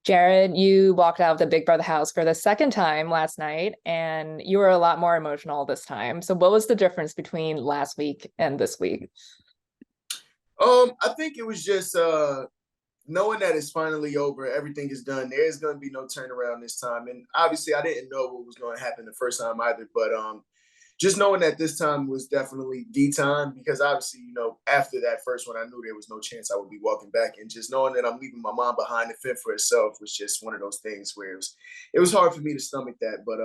Jared, you walked out of the Big Brother house for the second time last night, and you were a lot more emotional this time. So, what was the difference between last week and this week? I think it was just knowing that it's finally over, everything is done. There's going to be no turnaround this time, and obviously, I didn't know what was going to happen the first time either. But just knowing that this time was definitely the time, because obviously, after that first one, I knew there was no chance I would be walking back, and just knowing that I'm leaving my mom behind to fend for herself was just one of those things where it was hard for me to stomach that, but.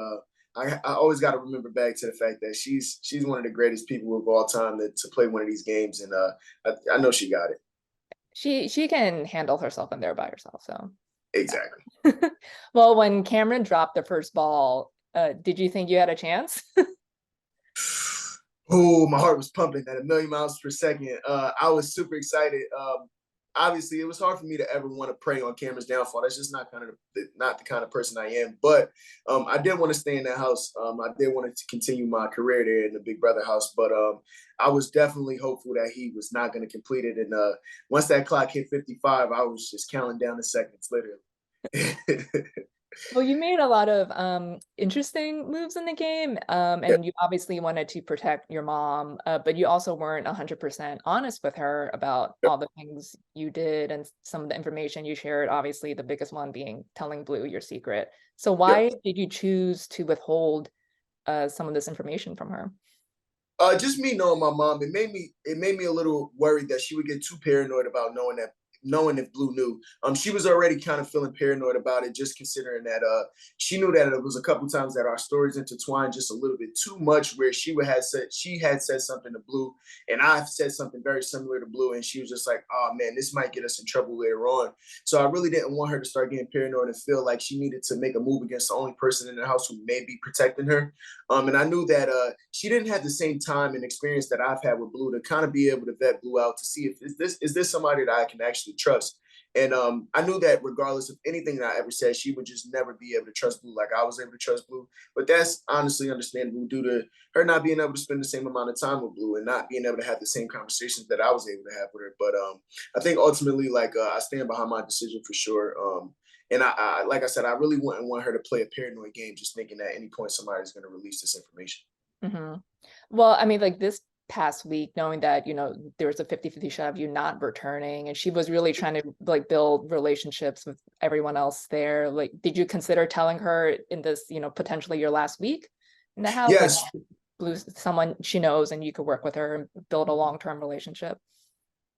I always got to remember back to the fact that she's one of the greatest people of all time to play one of these games, and I know she got it. She can handle herself in there by herself. So, Exactly. yeah. Well, when Cameron dropped the first ball, did you think you had a chance? Oh, my heart was pumping at a million miles per second. I was super excited. Obviously, it was hard for me to ever want to prey on Cameron's downfall. That's just not the kind of person I am. But I did want to stay in that house. I did want to continue my career there in the Big Brother house. But I was definitely hopeful that he was not going to complete it. And once that clock hit 55, I was just counting down the seconds, literally. Well, you made a lot of interesting moves in the game, Yeah. and you obviously wanted to protect your mom, but you also weren't 100% honest with her about all the things you did and some of the information you shared, obviously the biggest one being telling Blue your secret. So Yeah. why did you choose to withhold some of this information from her? Just me knowing my mom, it made me a little worried that she would get too paranoid about knowing if Blue knew. She was already kind of feeling paranoid about it, just considering that she knew that it was a couple times that our stories intertwined just a little bit too much, where she had said something to Blue, and I've said something very similar to Blue, and she was just like, "Oh man, this might get us in trouble later on." So I really didn't want her to start getting paranoid and feel like she needed to make a move against the only person in the house who may be protecting her. And I knew that she didn't have the same time and experience that I've had with Blue to kind of be able to vet Blue out to see if is this somebody that I can actually trust. And I knew that regardless of anything that I ever said, she would just never be able to trust Blue like I was able to trust Blue. But that's honestly understandable due to her not being able to spend the same amount of time with Blue and not being able to have the same conversations that I was able to have with her. But I think ultimately, like I stand behind my decision for sure. And like I said, I really wouldn't want her to play a paranoid game, just thinking that at any point somebody's going to release this information. Hmm. Well, I mean, like this past week, knowing that, there was a 50-50 shot of you not returning, and she was really trying to like build relationships with everyone else there. Like, did you consider telling her in this, potentially your last week in the house, like Yes, lose someone she knows and you could work with her and build a long-term relationship?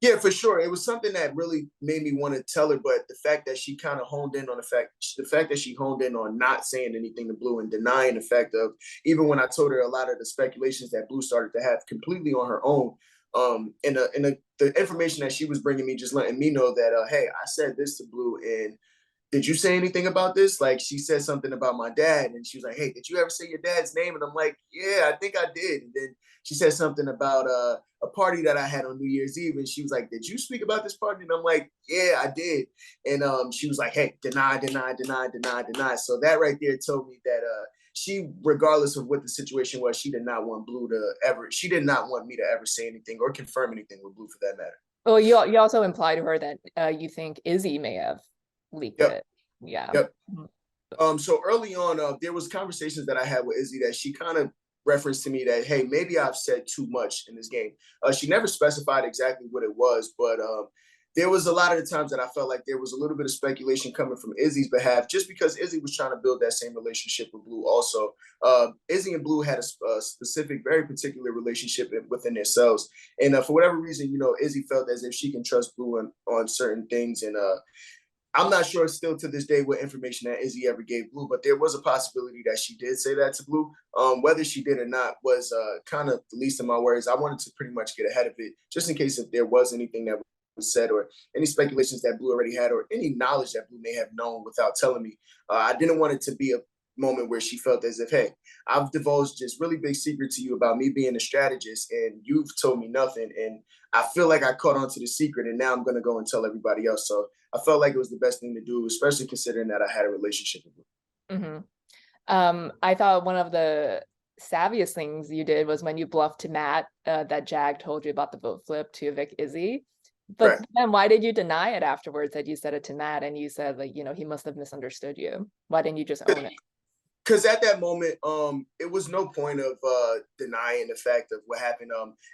yeah, for sure. It was something that really made me want to tell her, but the fact that she kind of honed in on the fact that she honed in on not saying anything to Blue and denying the fact of even when I told her a lot of the speculations that Blue started to have completely on her own. And the information that she was bringing me, just letting me know that, hey, I said this to Blue, and did you say anything about this? Like she said something about my dad, and she was like, hey, did you ever say your dad's name? And I'm like, yeah, I think I did. And then she said something about a party that I had on New Year's Eve, and she was like, did you speak about this party? And I'm like, yeah, I did. And she was like, hey, deny, deny, deny, deny, deny. So that right there told me that she, regardless of what the situation was, she did not want me to ever say anything or confirm anything with Blue for that matter. Well, you also implied to her that you think Izzy may have leaked Yep. it. Yeah. Yep. Mhm. So early on, there was conversations that I had with Izzy that she kind of referenced to me that, hey, maybe I've said too much in this game. She never specified exactly what it was, but there was a lot of the times that I felt like there was a little bit of speculation coming from Izzy's behalf, just because Izzy was trying to build that same relationship with Blue. Also, Izzy and Blue had a specific, very particular relationship within themselves, and for whatever reason, Izzy felt as if she can trust Blue on certain things, and I'm not sure still to this day what information that Izzy ever gave Blue, but there was a possibility that she did say that to Blue. Whether she did or not was kind of the least of my worries. I wanted to pretty much get ahead of it, just in case if there was anything that was said or any speculations that Blue already had or any knowledge that Blue may have known without telling me. I didn't want it to be a moment where she felt as if, hey, I've divulged this really big secret to you about me being a strategist and you've told me nothing. And I feel like I caught on to the secret and now I'm going to go and tell everybody else. So I felt like it was the best thing to do, especially considering that I had a relationship with Mhm. I thought one of the savviest things you did was when you bluffed to Matt that Jag told you about the vote flip to evict Izzy. But Right. then why did you deny it afterwards that you said it to Matt and you said like, he must have misunderstood you? Why didn't you just own it? Because at that moment, it was no point of denying the fact of what happened.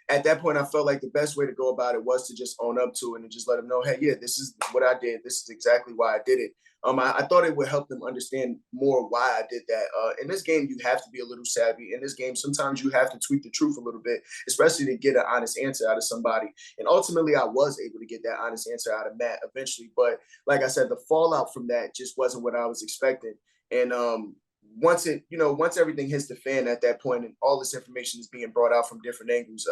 At that point, I felt like the best way to go about it was to just own up to it and just let them know, hey, yeah, this is what I did. This is exactly why I did it. I thought it would help them understand more why I did that. In this game, you have to be a little savvy. In this game, sometimes you have to tweak the truth a little bit, especially to get an honest answer out of somebody. And ultimately, I was able to get that honest answer out of Matt eventually. But like I said, the fallout from that just wasn't what I was expecting. And once everything hits the fan at that point and all this information is being brought out from different angles,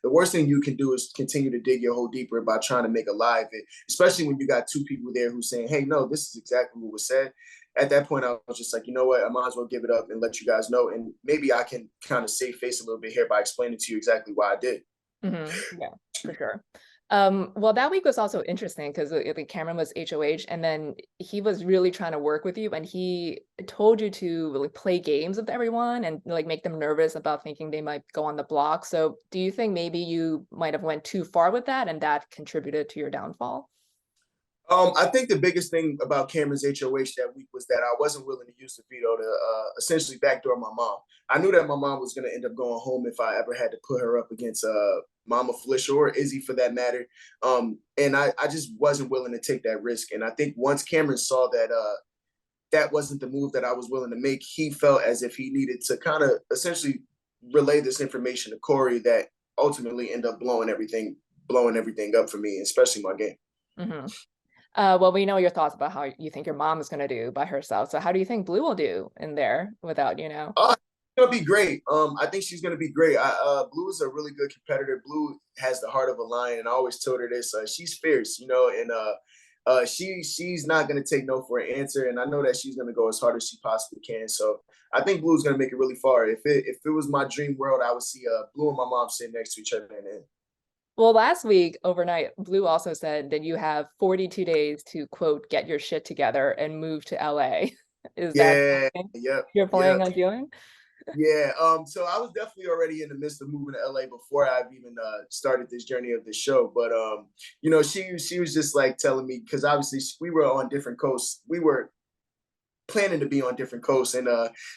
the worst thing you can do is continue to dig your hole deeper by trying to make a lie of it, especially when you got two people there who's saying, hey, no, this is exactly what was said. At that point, I was just like, you know what, I might as well give it up and let you guys know, and maybe I can kind of save face a little bit here by explaining to you exactly why I did. Yeah, for sure. Well, that week was also interesting because like Cameron was HOH, and then he was really trying to work with you, and he told you to like play games with everyone and like make them nervous about thinking they might go on the block. So, do you think maybe you might have went too far with that, and that contributed to your downfall? I think the biggest thing about Cameron's HOH that week was that I wasn't willing to use the veto to essentially backdoor my mom. I knew that my mom was going to end up going home if I ever had to put her up against Mama Felicia or Izzy for that matter. And I just wasn't willing to take that risk. And I think once Cameron saw that that wasn't the move that I was willing to make, he felt as if he needed to kind of essentially relay this information to Corey that ultimately ended up blowing everything up for me, especially my game. Hmm. Well, we know your thoughts about how you think your mom is going to do by herself. So, how do you think Blue will do in there without, Gonna be great. I think she's gonna be great. Blue is a really good competitor. Blue has the heart of a lion, and I always told her this. She's fierce, and she's not gonna take no for an answer. And I know that she's gonna go as hard as she possibly can. So I think Blue's gonna make it really far. If it was my dream world, I would see Blue and my mom sitting next to each other. And Well, last week overnight, Blue also said that you have 42 days to quote, get your shit together and move to LA. Is that yeah, something yep, you're planning yep. on doing? Yeah, so I was definitely already in the midst of moving to LA before I've even started this journey of this show. But she was just like telling me because obviously we were on different coasts. We were planning to be on different coasts, and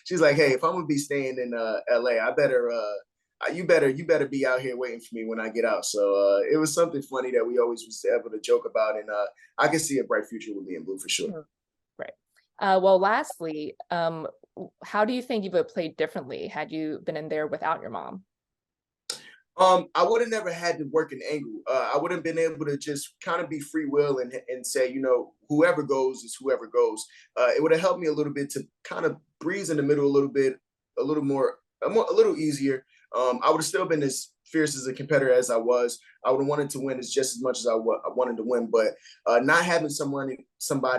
she's like, "Hey, if I'm gonna be staying in LA, I better you better be out here waiting for me when I get out." So it was something funny that we always was able to joke about, and I can see a bright future with me in Blue for sure. Mhm. Right. Well, lastly, how do you think you would have played differently had you been in there without your mom? I would have never had to work an angle. I would have been able to just kind of be free will and say, whoever goes is whoever goes. It would have helped me a little bit to kind of breeze in the middle a little bit, a little easier. I would have still been as fierce as a competitor as I was. I would have wanted to win as just as much as I wanted to win, but not having somebody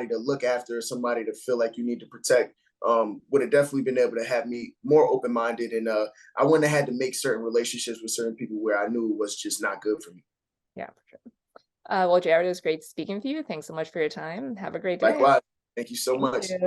to look after, somebody to feel like you need to protect, would have definitely been able to have me more open minded, and I wouldn't have had to make certain relationships with certain people where I knew it was just not good for me. Yeah, for sure. Well, Jared, it was great speaking with you. Thanks so much for your time. Have a great day. Likewise, thank you so Thank much. you.